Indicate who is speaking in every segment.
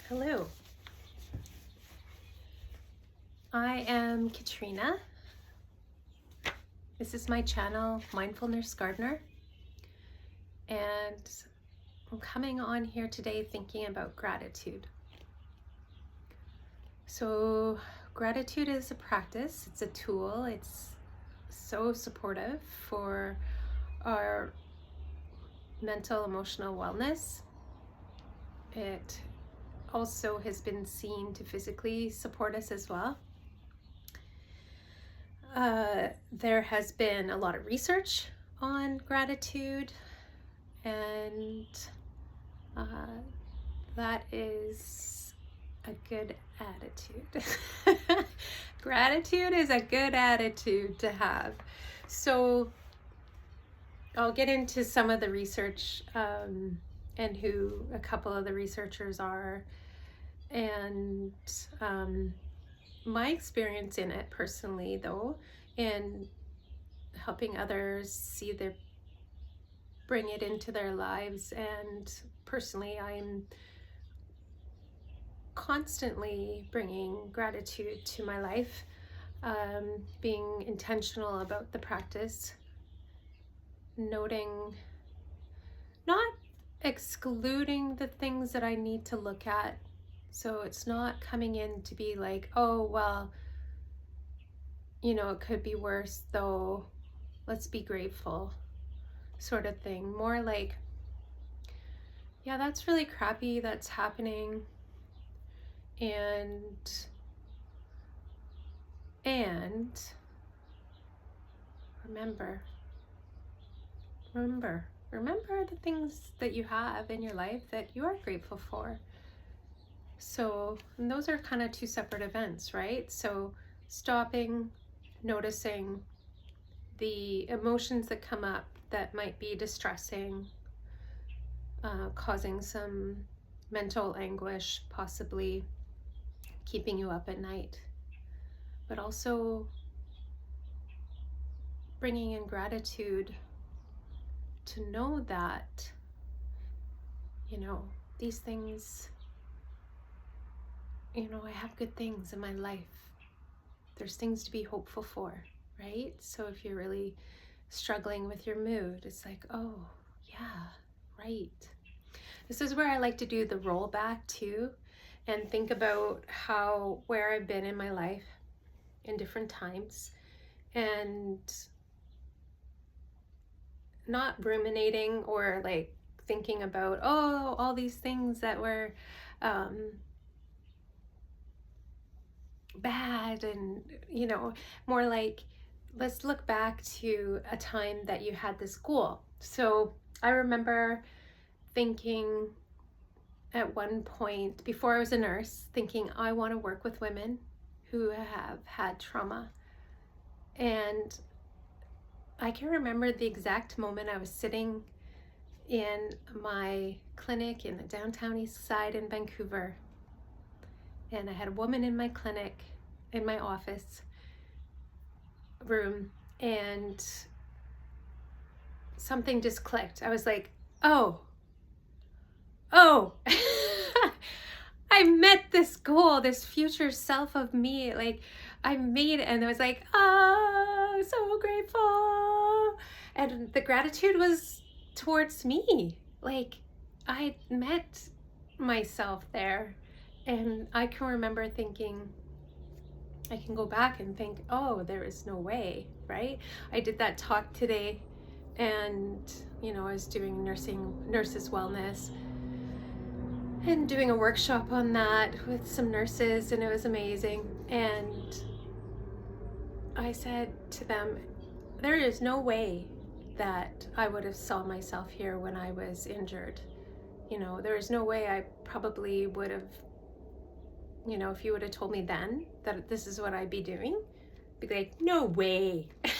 Speaker 1: Hello, I am Katrina. This is my channel, Mindful Nurse Gardener, and I'm coming on here today thinking about gratitude. So gratitude is a practice, it's a tool, it's so supportive for our mental, emotional wellness. It also has been seen to physically support us as well. There has been a lot of research on gratitude, and that is a good attitude. Gratitude is a good attitude to have. So I'll get into some of the research and who a couple of the researchers are, and my experience in it personally, though, in helping others see bring it into their lives. And personally, I'm constantly bringing gratitude to my life, being intentional about the practice, noting, not excluding the things that I need to look at. So it's not coming in to be like, oh, well, it could be worse, though, let's be grateful, sort of thing. More like, yeah, that's really crappy that's happening, and remember the things that you have in your life that you are grateful for. So, and those are kind of two separate events, right? So stopping, noticing the emotions that come up that might be distressing, causing some mental anguish, possibly keeping you up at night, but also bringing in gratitude to know that, these things, I have good things in my life. There's things to be hopeful for, right? So if you're really struggling with your mood, it's like, oh, yeah, right. This is where I like to do the rollback too, and think about where I've been in my life in different times, and not ruminating or like thinking about, oh, all these things that were bad, and more like, let's look back to a time that you had this goal. So I remember thinking at one point, before I was a nurse, thinking I want to work with women who have had trauma. And I can remember the exact moment I was sitting in my clinic in the downtown east side in Vancouver, and I had a woman in my clinic, in my office room, and something just clicked. I was like, oh, I met this goal, this future self of me. Like, I made it, and I was like, oh, so grateful. And the gratitude was towards me. Like, I met myself there, and I can remember thinking, I can go back and think, oh, there is no way, right? I did that talk today, and I was doing nurses wellness, and doing a workshop on that with some nurses, and it was amazing. And I said to them, there is no way that I would have saw myself here when I was injured. There is no way I probably would have, if you would have told me then that this is what I'd be doing, I'd be like, no way. And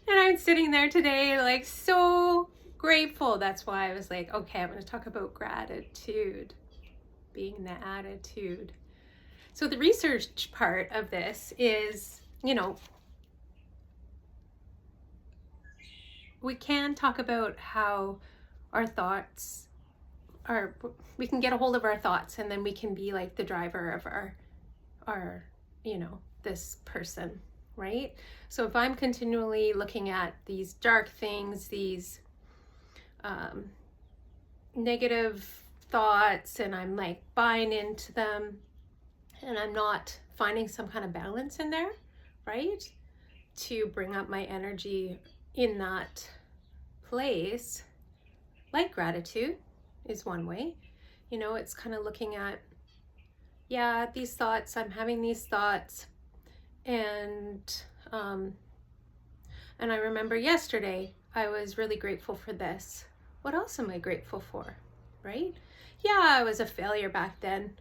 Speaker 1: I'm sitting there today like so grateful. That's why I was like, okay, I'm going to talk about gratitude, being the attitude. So the research part of this is, we can talk about how our thoughts we can get a hold of our thoughts, and then we can be like the driver of our this person, right? So if I'm continually looking at these dark things, these negative thoughts, and I'm like buying into them, and I'm not finding some kind of balance in there, right? To bring up my energy in that place, like gratitude is one way. It's kind of looking at, yeah, these thoughts, I'm having these thoughts, and I remember yesterday I was really grateful for this. What else am I grateful for, right? Yeah, I was a failure back then.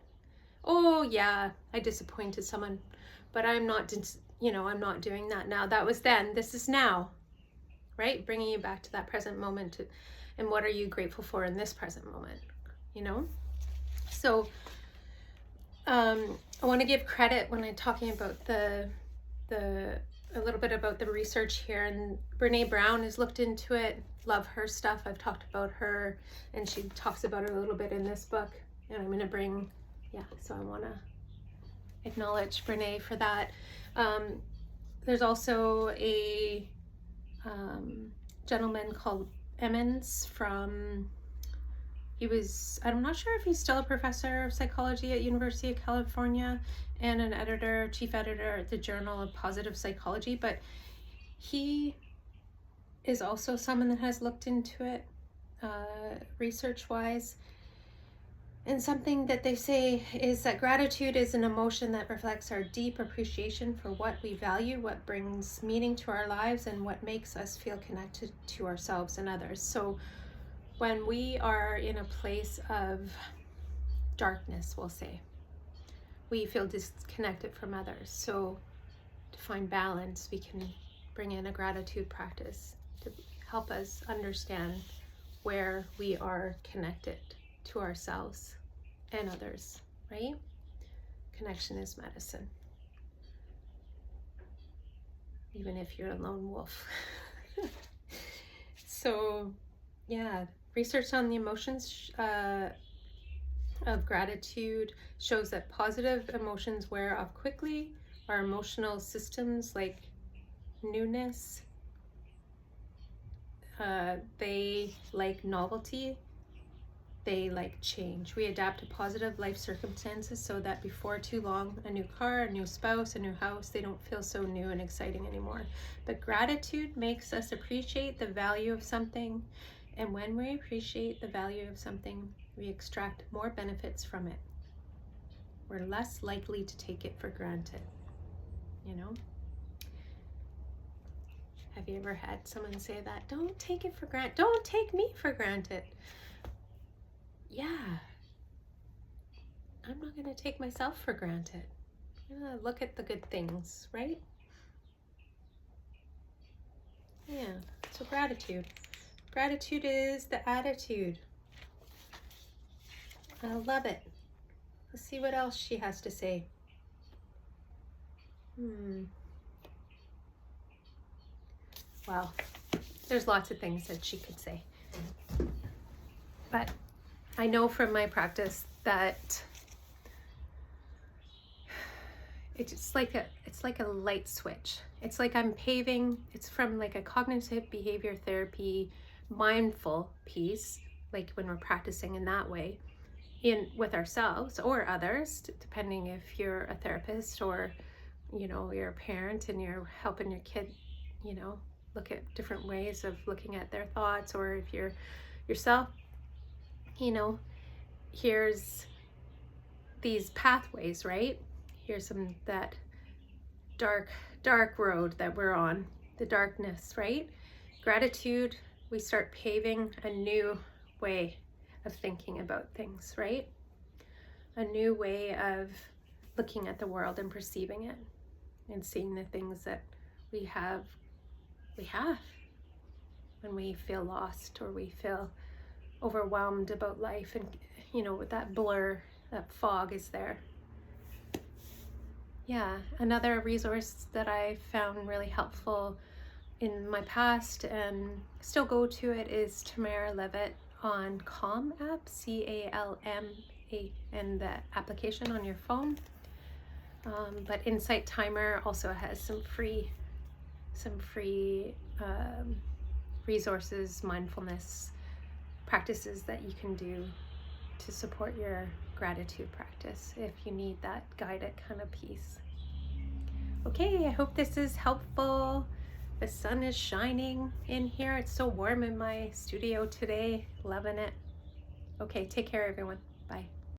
Speaker 1: Oh yeah, I disappointed someone, but I'm not, I'm not doing that now. That was then, this is now, right? Bringing you back to that present moment, and what are you grateful for in this present moment, So I want to give credit when I'm talking about a little bit about the research here, and Brene Brown has looked into it. Love her stuff. I've talked about her, and she talks about it a little bit in this book, and I'm going to bring, so I want to acknowledge Brene for that. There's also a gentleman called Emmons I'm not sure if he's still a professor of psychology at University of California and an chief editor at the Journal of Positive Psychology, but he is also someone that has looked into it research-wise. And something that they say is that gratitude is an emotion that reflects our deep appreciation for what we value, what brings meaning to our lives, and what makes us feel connected to ourselves and others. So when we are in a place of darkness, we'll say, we feel disconnected from others. So to find balance, we can bring in a gratitude practice to help us understand where we are connected to ourselves and others, right? Connection is medicine. Even if you're a lone wolf. So, yeah, research on the emotions of gratitude shows that positive emotions wear off quickly. Our emotional systems, like newness, they like novelty, they like change. We adapt to positive life circumstances so that before too long, a new car, a new spouse, a new house, they don't feel so new and exciting anymore. But gratitude makes us appreciate the value of something. And when we appreciate the value of something, we extract more benefits from it. We're less likely to take it for granted, Have you ever had someone say that? Don't take it for granted. Don't take me for granted. Yeah. I'm not going to take myself for granted. I'm going to look at the good things, right? Yeah. So gratitude. Gratitude is the attitude. I love it. Let's see what else she has to say. Well, there's lots of things that she could say. But I know from my practice that it's like a light switch. It's like I'm paving, it's from like a cognitive behavior therapy mindful piece, like when we're practicing in that way with ourselves or others, depending if you're a therapist or you're a parent and you're helping your kid look at different ways of looking at their thoughts, or if you're yourself, here's these pathways, right? Here's that dark road that we're on, the darkness, right? Gratitude, we start paving a new way of thinking about things, right? A new way of looking at the world and perceiving it and seeing the things that we have when we feel lost or we feel overwhelmed about life, and with that blur, that fog is there. Yeah, another resource that I found really helpful in my past and still go to it is Tamara Levitt on Calm app, C-A-L-M-A, and the application on your phone. But Insight Timer also has some free resources, mindfulness practices that you can do to support your gratitude practice if you need that guided kind of peace. Okay, I hope this is helpful. The sun is shining in here. It's so warm in my studio today. Loving it. Okay, take care, everyone. Bye.